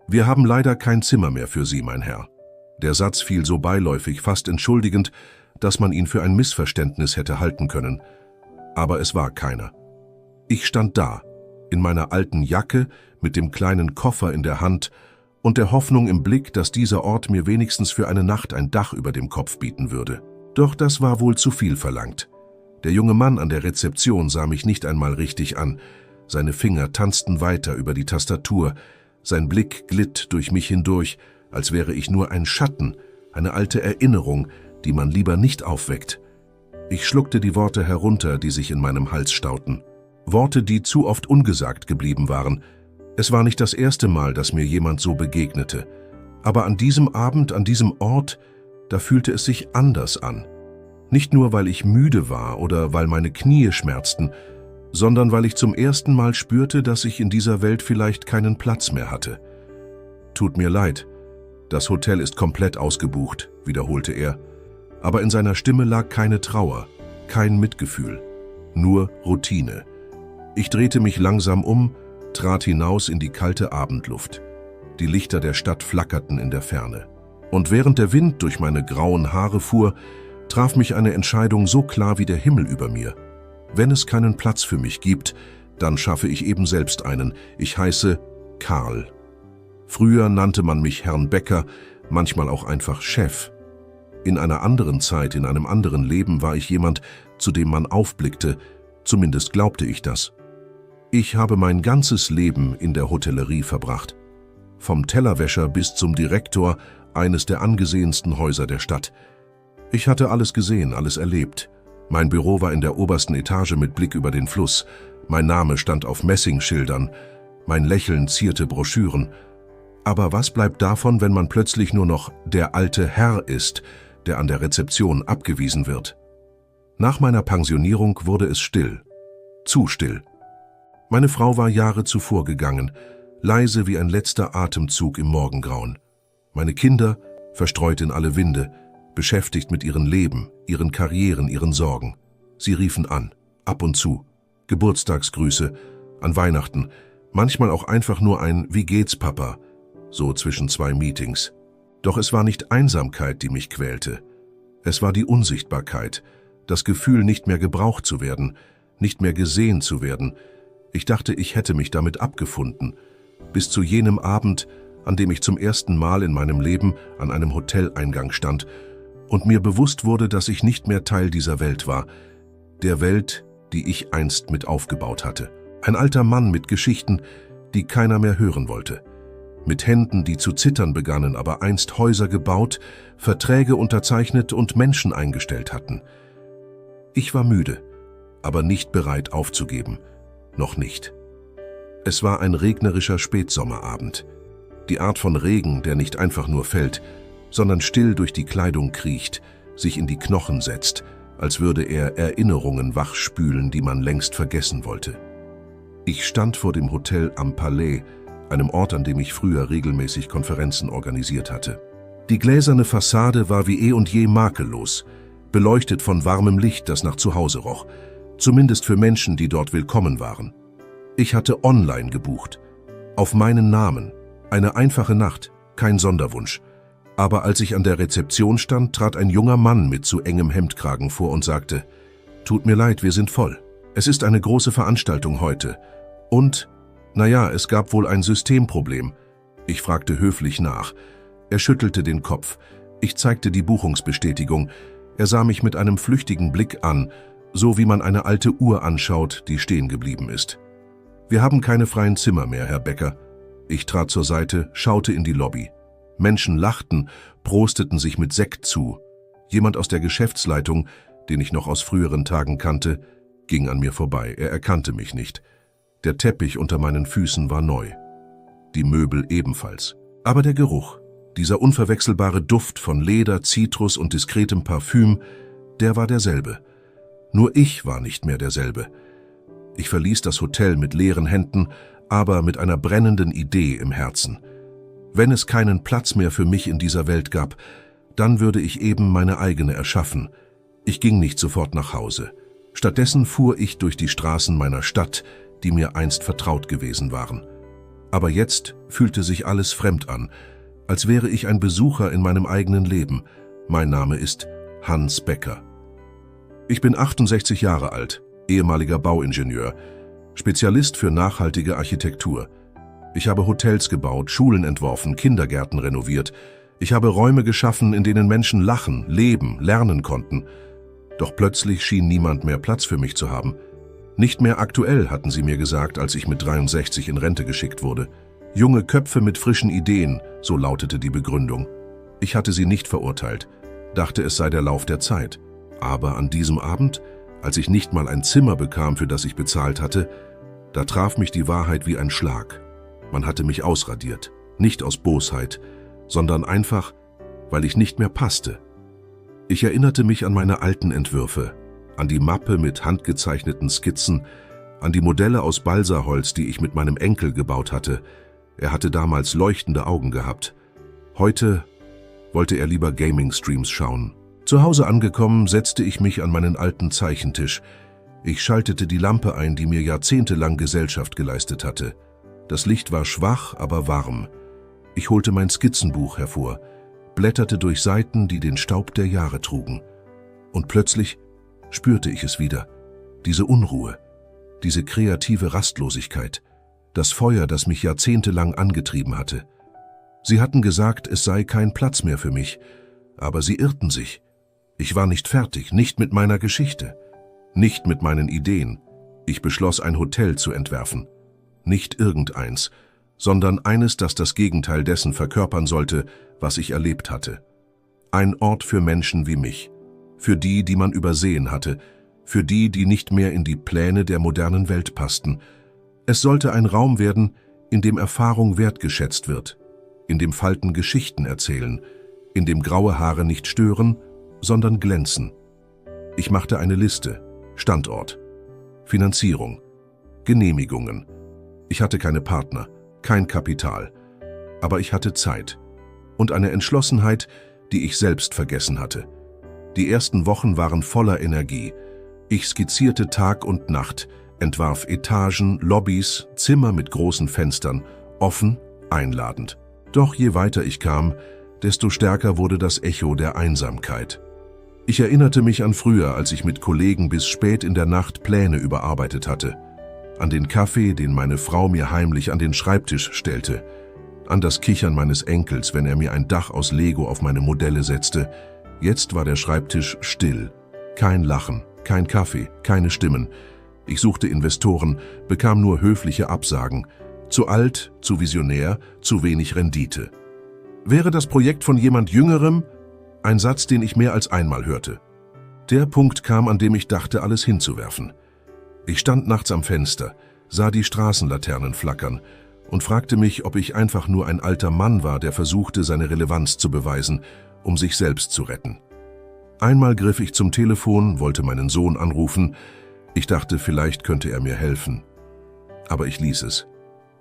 »Wir haben leider kein Zimmer mehr für Sie, mein Herr.« Der Satz fiel so beiläufig, fast entschuldigend, dass man ihn für ein Missverständnis hätte halten können. Aber es war keiner. Ich stand da, in meiner alten Jacke, mit dem kleinen Koffer in der Hand und der Hoffnung im Blick, dass dieser Ort mir wenigstens für eine Nacht ein Dach über dem Kopf bieten würde. Doch das war wohl zu viel verlangt. Der junge Mann an der Rezeption sah mich nicht einmal richtig an. Seine Finger tanzten weiter über die Tastatur. Sein Blick glitt durch mich hindurch, als wäre ich nur ein Schatten, eine alte Erinnerung, die man lieber nicht aufweckt. Ich schluckte die Worte herunter, die sich in meinem Hals stauten. Worte, die zu oft ungesagt geblieben waren. Es war nicht das erste Mal, dass mir jemand so begegnete. Aber an diesem Abend, an diesem Ort, da fühlte es sich anders an. Nicht nur, weil ich müde war oder weil meine Knie schmerzten, sondern weil ich zum ersten Mal spürte, dass ich in dieser Welt vielleicht keinen Platz mehr hatte. »Tut mir leid, das Hotel ist komplett ausgebucht«, wiederholte er. Aber in seiner Stimme lag keine Trauer, kein Mitgefühl, nur Routine. Ich drehte mich langsam um, trat hinaus in die kalte Abendluft. Die Lichter der Stadt flackerten in der Ferne. Und während der Wind durch meine grauen Haare fuhr, traf mich eine Entscheidung so klar wie der Himmel über mir. Wenn es keinen Platz für mich gibt, dann schaffe ich eben selbst einen. Ich heiße Karl. Früher nannte man mich Herrn Becker, manchmal auch einfach Chef. In einer anderen Zeit, in einem anderen Leben war ich jemand, zu dem man aufblickte, zumindest glaubte ich das. Ich habe mein ganzes Leben in der Hotellerie verbracht. Vom Tellerwäscher bis zum Direktor eines der angesehensten Häuser der Stadt. Ich hatte alles gesehen, alles erlebt. Mein Büro war in der obersten Etage mit Blick über den Fluss. Mein Name stand auf Messingschildern. Mein Lächeln zierte Broschüren. Aber was bleibt davon, wenn man plötzlich nur noch der alte Herr ist, der an der Rezeption abgewiesen wird? Nach meiner Pensionierung wurde es still. Zu still. Meine Frau war Jahre zuvor gegangen, leise wie ein letzter Atemzug im Morgengrauen. Meine Kinder, verstreut in alle Winde, beschäftigt mit ihrem Leben, ihren Karrieren, ihren Sorgen. Sie riefen an, ab und zu, Geburtstagsgrüße, an Weihnachten, manchmal auch einfach nur ein »Wie geht's, Papa?«, so zwischen zwei Meetings. Doch es war nicht Einsamkeit, die mich quälte. Es war die Unsichtbarkeit, das Gefühl, nicht mehr gebraucht zu werden, nicht mehr gesehen zu werden. Ich dachte, ich hätte mich damit abgefunden, bis zu jenem Abend, an dem ich zum ersten Mal in meinem Leben an einem Hoteleingang stand und mir bewusst wurde, dass ich nicht mehr Teil dieser Welt war, der Welt, die ich einst mit aufgebaut hatte. Ein alter Mann mit Geschichten, die keiner mehr hören wollte. Mit Händen, die zu zittern begannen, aber einst Häuser gebaut, Verträge unterzeichnet und Menschen eingestellt hatten. Ich war müde, aber nicht bereit aufzugeben. Noch nicht. Es war ein regnerischer Spätsommerabend. Die Art von Regen, der nicht einfach nur fällt, sondern still durch die Kleidung kriecht, sich in die Knochen setzt, als würde er Erinnerungen wachspülen, die man längst vergessen wollte. Ich stand vor dem Hotel am Palais, einem Ort, an dem ich früher regelmäßig Konferenzen organisiert hatte. Die gläserne Fassade war wie eh und je makellos, beleuchtet von warmem Licht, das nach Zuhause roch, zumindest für Menschen, die dort willkommen waren. Ich hatte online gebucht, auf meinen Namen, eine einfache Nacht, kein Sonderwunsch. Aber als ich an der Rezeption stand, trat ein junger Mann mit zu engem Hemdkragen vor und sagte: »Tut mir leid, wir sind voll. Es ist eine große Veranstaltung heute. Und, naja, es gab wohl ein Systemproblem.« Ich fragte höflich nach. Er schüttelte den Kopf. Ich zeigte die Buchungsbestätigung. Er sah mich mit einem flüchtigen Blick an, so wie man eine alte Uhr anschaut, die stehen geblieben ist. »Wir haben keine freien Zimmer mehr, Herr Becker.« Ich trat zur Seite, schaute in die Lobby. Menschen lachten, prosteten sich mit Sekt zu. Jemand aus der Geschäftsleitung, den ich noch aus früheren Tagen kannte, ging an mir vorbei. Er erkannte mich nicht. Der Teppich unter meinen Füßen war neu. Die Möbel ebenfalls. Aber der Geruch, dieser unverwechselbare Duft von Leder, Zitrus und diskretem Parfüm, der war derselbe. Nur ich war nicht mehr derselbe. Ich verließ das Hotel mit leeren Händen, aber mit einer brennenden Idee im Herzen. Wenn es keinen Platz mehr für mich in dieser Welt gab, dann würde ich eben meine eigene erschaffen. Ich ging nicht sofort nach Hause. Stattdessen fuhr ich durch die Straßen meiner Stadt, die mir einst vertraut gewesen waren. Aber jetzt fühlte sich alles fremd an, als wäre ich ein Besucher in meinem eigenen Leben. Mein Name ist Hans Becker. Ich bin 68 Jahre alt, ehemaliger Bauingenieur, Spezialist für nachhaltige Architektur. Ich habe Hotels gebaut, Schulen entworfen, Kindergärten renoviert. Ich habe Räume geschaffen, in denen Menschen lachen, leben, lernen konnten. Doch plötzlich schien niemand mehr Platz für mich zu haben. Nicht mehr aktuell, hatten sie mir gesagt, als ich mit 63 in Rente geschickt wurde. Junge Köpfe mit frischen Ideen, so lautete die Begründung. Ich hatte sie nicht verurteilt, dachte, es sei der Lauf der Zeit. Aber an diesem Abend, als ich nicht mal ein Zimmer bekam, für das ich bezahlt hatte, da traf mich die Wahrheit wie ein Schlag. Man hatte mich ausradiert, nicht aus Bosheit, sondern einfach, weil ich nicht mehr passte. Ich erinnerte mich an meine alten Entwürfe, an die Mappe mit handgezeichneten Skizzen, an die Modelle aus Balsaholz, die ich mit meinem Enkel gebaut hatte. Er hatte damals leuchtende Augen gehabt. Heute wollte er lieber Gaming-Streams schauen. Zu Hause angekommen, setzte ich mich an meinen alten Zeichentisch. Ich schaltete die Lampe ein, die mir jahrzehntelang Gesellschaft geleistet hatte. Das Licht war schwach, aber warm. Ich holte mein Skizzenbuch hervor, blätterte durch Seiten, die den Staub der Jahre trugen. Und plötzlich spürte ich es wieder. Diese Unruhe, diese kreative Rastlosigkeit, das Feuer, das mich jahrzehntelang angetrieben hatte. Sie hatten gesagt, es sei kein Platz mehr für mich, aber sie irrten sich. Ich war nicht fertig, nicht mit meiner Geschichte, nicht mit meinen Ideen. Ich beschloss, ein Hotel zu entwerfen. Nicht irgendeins, sondern eines, das das Gegenteil dessen verkörpern sollte, was ich erlebt hatte. Ein Ort für Menschen wie mich, für die, die man übersehen hatte, für die, die nicht mehr in die Pläne der modernen Welt passten. Es sollte ein Raum werden, in dem Erfahrung wertgeschätzt wird, in dem Falten Geschichten erzählen, in dem graue Haare nicht stören, sondern glänzen. Ich machte eine Liste: Standort, Finanzierung, Genehmigungen. Ich hatte keine Partner, kein Kapital, aber ich hatte Zeit und eine Entschlossenheit, die ich selbst vergessen hatte. Die ersten Wochen waren voller Energie. Ich skizzierte Tag und Nacht, entwarf Etagen, Lobbys, Zimmer mit großen Fenstern, offen, einladend. Doch je weiter ich kam, desto stärker wurde das Echo der Einsamkeit. Ich erinnerte mich an früher, als ich mit Kollegen bis spät in der Nacht Pläne überarbeitet hatte. An den Kaffee, den meine Frau mir heimlich an den Schreibtisch stellte. An das Kichern meines Enkels, wenn er mir ein Dach aus Lego auf meine Modelle setzte. Jetzt war der Schreibtisch still. Kein Lachen, kein Kaffee, keine Stimmen. Ich suchte Investoren, bekam nur höfliche Absagen. Zu alt, zu visionär, zu wenig Rendite. Wäre das Projekt von jemand Jüngerem? Ein Satz, den ich mehr als einmal hörte. Der Punkt kam, an dem ich dachte, alles hinzuwerfen. Ich stand nachts am Fenster, sah die Straßenlaternen flackern und fragte mich, ob ich einfach nur ein alter Mann war, der versuchte, seine Relevanz zu beweisen, um sich selbst zu retten. Einmal griff ich zum Telefon, wollte meinen Sohn anrufen. Ich dachte, vielleicht könnte er mir helfen. Aber ich ließ es.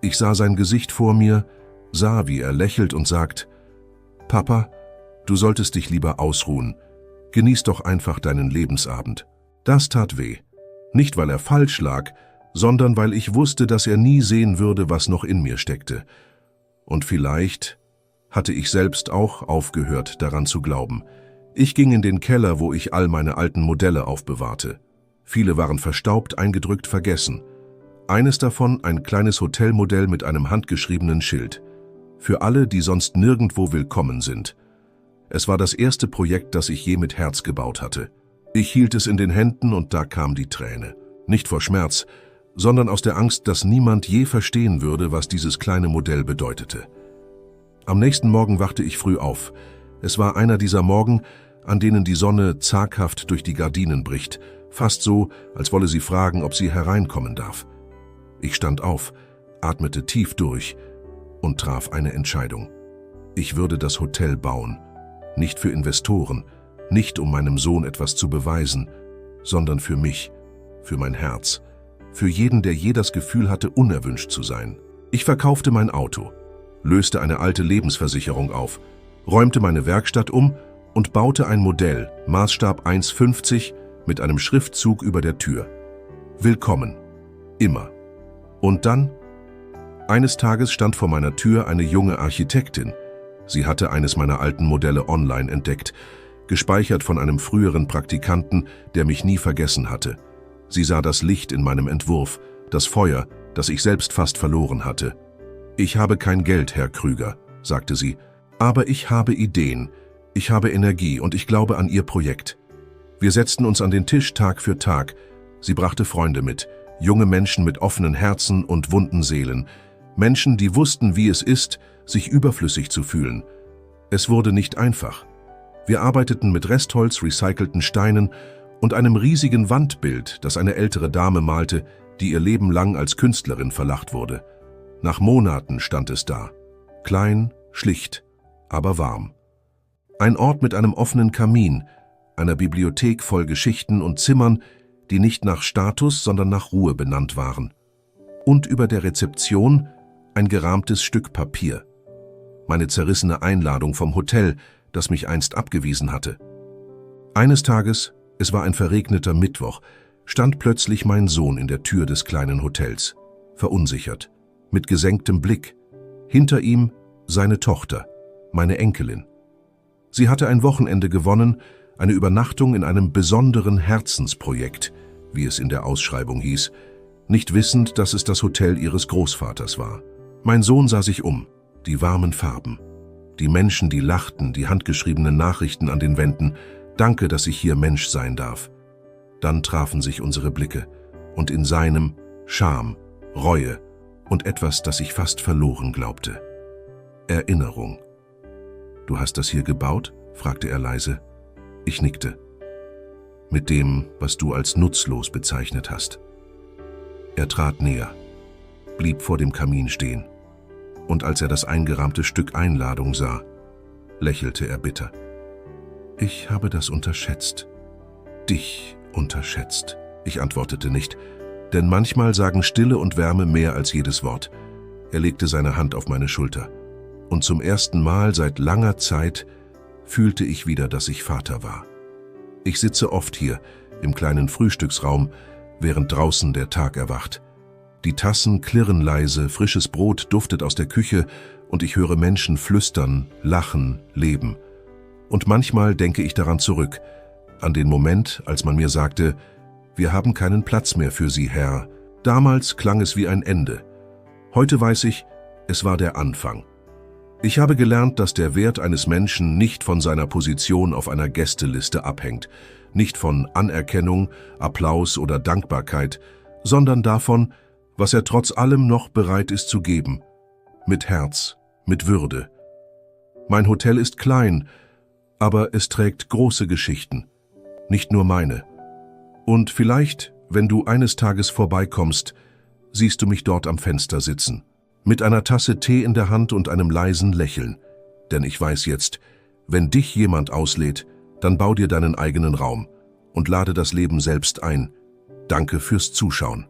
Ich sah sein Gesicht vor mir, sah, wie er lächelt und sagt: »Papa, du solltest dich lieber ausruhen. Genieß doch einfach deinen Lebensabend.« Das tat weh. Nicht, weil er falsch lag, sondern weil ich wusste, dass er nie sehen würde, was noch in mir steckte. Und vielleicht hatte ich selbst auch aufgehört, daran zu glauben. Ich ging in den Keller, wo ich all meine alten Modelle aufbewahrte. Viele waren verstaubt, eingedrückt, vergessen. Eines davon ein kleines Hotelmodell mit einem handgeschriebenen Schild. Für alle, die sonst nirgendwo willkommen sind. Es war das erste Projekt, das ich je mit Herz gebaut hatte. Ich hielt es in den Händen und da kam die Träne. Nicht vor Schmerz, sondern aus der Angst, dass niemand je verstehen würde, was dieses kleine Modell bedeutete. Am nächsten Morgen wachte ich früh auf. Es war einer dieser Morgen, an denen die Sonne zaghaft durch die Gardinen bricht, fast so, als wolle sie fragen, ob sie hereinkommen darf. Ich stand auf, atmete tief durch und traf eine Entscheidung. Ich würde das Hotel bauen, nicht für Investoren, nicht um meinem Sohn etwas zu beweisen, sondern für mich, für mein Herz, für jeden, der je das Gefühl hatte, unerwünscht zu sein. Ich verkaufte mein Auto, löste eine alte Lebensversicherung auf, räumte meine Werkstatt um und baute ein Modell, Maßstab 1,50, mit einem Schriftzug über der Tür. Willkommen. Immer. Und dann Eines Tages stand vor meiner Tür eine junge Architektin. Sie hatte eines meiner alten Modelle online entdeckt, gespeichert von einem früheren Praktikanten, der mich nie vergessen hatte. Sie sah das Licht in meinem Entwurf, das Feuer, das ich selbst fast verloren hatte. »Ich habe kein Geld, Herr Krüger«, sagte sie, »aber ich habe Ideen, ich habe Energie und ich glaube an Ihr Projekt.« Wir setzten uns an den Tisch Tag für Tag. Sie brachte Freunde mit, junge Menschen mit offenen Herzen und wunden Seelen, Menschen, die wussten, wie es ist, sich überflüssig zu fühlen. Es wurde nicht einfach. Wir arbeiteten mit Restholz, recycelten Steinen und einem riesigen Wandbild, das eine ältere Dame malte, die ihr Leben lang als Künstlerin verlacht wurde. Nach Monaten stand es da. Klein, schlicht, aber warm. Ein Ort mit einem offenen Kamin, einer Bibliothek voll Geschichten und Zimmern, die nicht nach Status, sondern nach Ruhe benannt waren. Und über der Rezeption ein gerahmtes Stück Papier. Meine zerrissene Einladung vom Hotel, das mich einst abgewiesen hatte. Eines Tages, es war ein verregneter Mittwoch, stand plötzlich mein Sohn in der Tür des kleinen Hotels, verunsichert, mit gesenktem Blick. Hinter ihm seine Tochter, meine Enkelin. Sie hatte ein Wochenende gewonnen, eine Übernachtung in einem besonderen Herzensprojekt, wie es in der Ausschreibung hieß, nicht wissend, dass es das Hotel ihres Großvaters war. Mein Sohn sah sich um, die warmen Farben, die Menschen, die lachten, die handgeschriebenen Nachrichten an den Wänden, »Danke, dass ich hier Mensch sein darf.« Dann trafen sich unsere Blicke und in seinem Scham, Reue und etwas, das ich fast verloren glaubte. Erinnerung. »Du hast das hier gebaut?« fragte er leise. Ich nickte. »Mit dem, was du als nutzlos bezeichnet hast.« Er trat näher, blieb vor dem Kamin stehen. Und als er das eingerahmte Stück Einladung sah, lächelte er bitter. »Ich habe das unterschätzt. Dich unterschätzt.« Ich antwortete nicht, denn manchmal sagen Stille und Wärme mehr als jedes Wort. Er legte seine Hand auf meine Schulter. Und zum ersten Mal seit langer Zeit fühlte ich wieder, dass ich Vater war. Ich sitze oft hier, im kleinen Frühstücksraum, während draußen der Tag erwacht. Die Tassen klirren leise, frisches Brot duftet aus der Küche und ich höre Menschen flüstern, lachen, leben. Und manchmal denke ich daran zurück, an den Moment, als man mir sagte, »Wir haben keinen Platz mehr für Sie, Herr.« Damals klang es wie ein Ende. Heute weiß ich, es war der Anfang. Ich habe gelernt, dass der Wert eines Menschen nicht von seiner Position auf einer Gästeliste abhängt, nicht von Anerkennung, Applaus oder Dankbarkeit, sondern davon, was er trotz allem noch bereit ist zu geben. Mit Herz, mit Würde. Mein Hotel ist klein, aber es trägt große Geschichten. Nicht nur meine. Und vielleicht, wenn du eines Tages vorbeikommst, siehst du mich dort am Fenster sitzen, mit einer Tasse Tee in der Hand und einem leisen Lächeln. Denn ich weiß jetzt, wenn dich jemand auslädt, dann bau dir deinen eigenen Raum und lade das Leben selbst ein. Danke fürs Zuschauen.